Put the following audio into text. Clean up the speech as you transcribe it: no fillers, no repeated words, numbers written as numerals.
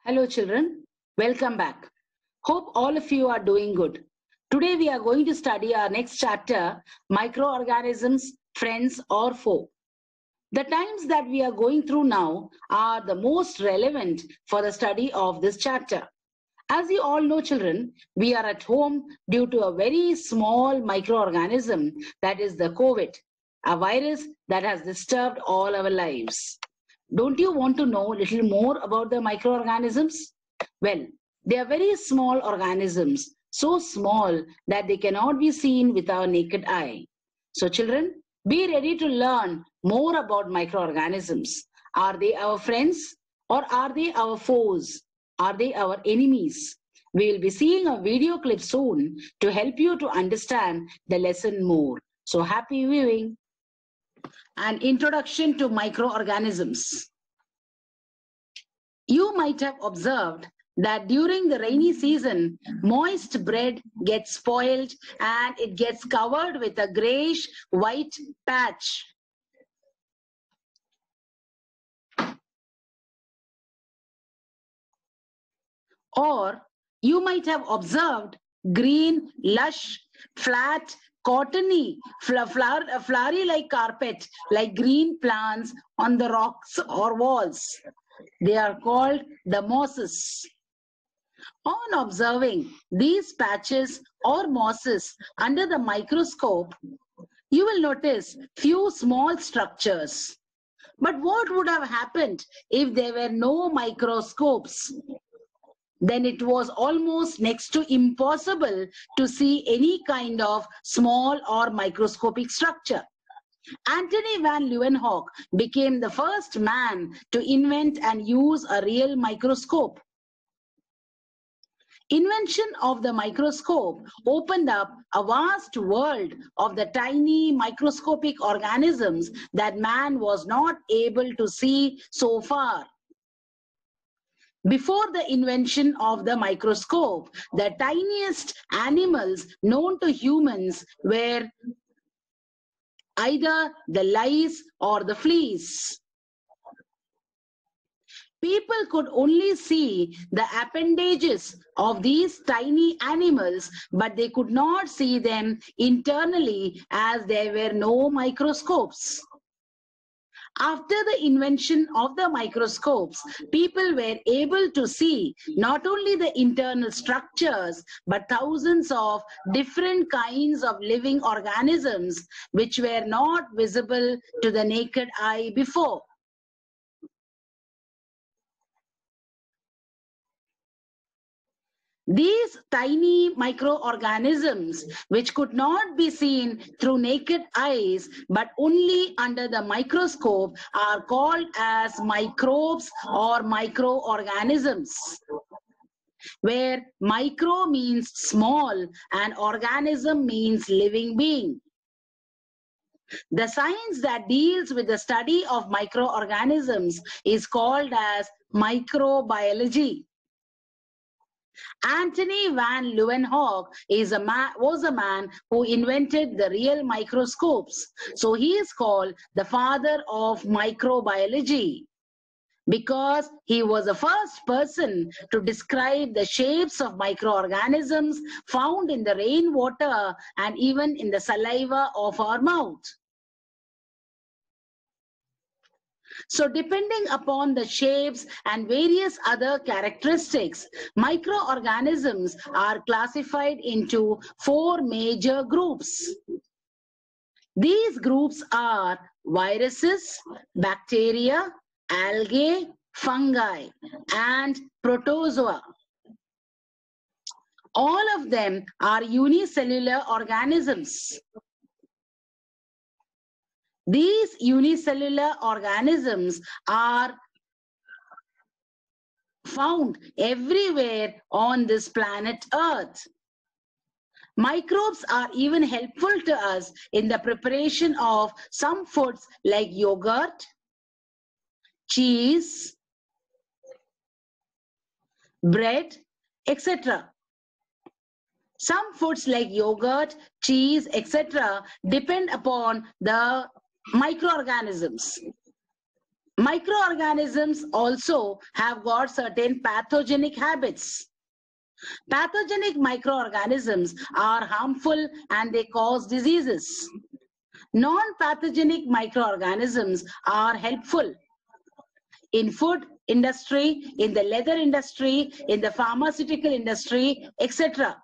Hello children, welcome back. Hope all of you are doing good. Today we are going to study our next chapter, microorganisms, friends or foe. The times that we are going through now are the most relevant for the study of this chapter. As you all know children, we are at home due to a very small microorganism, that is the COVID, a virus that has disturbed all our lives. Don't you want to know a little more about the microorganisms? Well, they are very small organisms, so small that they cannot be seen with our naked eye. So children, be ready to learn more about microorganisms. Are they our friends or are they our foes? Are they our enemies? We will be seeing a video clip soon to help you to understand the lesson more. So happy viewing. An introduction to microorganisms. You might have observed that during the rainy season, moist bread gets spoiled and it gets covered with a grayish white patch. Or you might have observed green, lush, flat, cottony, flowery-like carpet, like green plants on the rocks or walls. They are called the mosses. On observing these patches or mosses under the microscope, you will notice few small structures. But what would have happened if there were no microscopes? Then it was almost next to impossible to see any kind of small or microscopic structure. Antony van Leeuwenhoek became the first man to invent and use a real microscope. Invention of the microscope opened up a vast world of the tiny microscopic organisms that man was not able to see so far. Before the invention of the microscope, the tiniest animals known to humans were either the lice or the fleas. People could only see the appendages of these tiny animals, but they could not see them internally as there were no microscopes. After the invention of the microscopes, people were able to see not only the internal structures, but thousands of different kinds of living organisms which were not visible to the naked eye before. These tiny microorganisms, which could not be seen through naked eyes, but only under the microscope, are called as microbes or microorganisms, where micro means small and organism means living being. The science that deals with the study of microorganisms is called as microbiology. Antony van Leeuwenhoek was a man who invented the real microscopes. So he is called the father of microbiology because he was the first person to describe the shapes of microorganisms found in the rainwater and even in the saliva of our mouth. So depending upon the shapes and various other characteristics, microorganisms are classified into 4 major groups. These groups are viruses, bacteria, algae, fungi, and protozoa. All of them are unicellular organisms. These unicellular organisms are found everywhere on this planet Earth. Microbes are even helpful to us in the preparation of some foods like yogurt, cheese, bread, etc. Some foods like yogurt, cheese, etc. depend upon the microorganisms. Microorganisms also have got certain pathogenic habits. Pathogenic microorganisms are harmful and they cause diseases. Non-pathogenic microorganisms are helpful. In food industry, in the leather industry, in the pharmaceutical industry, etc.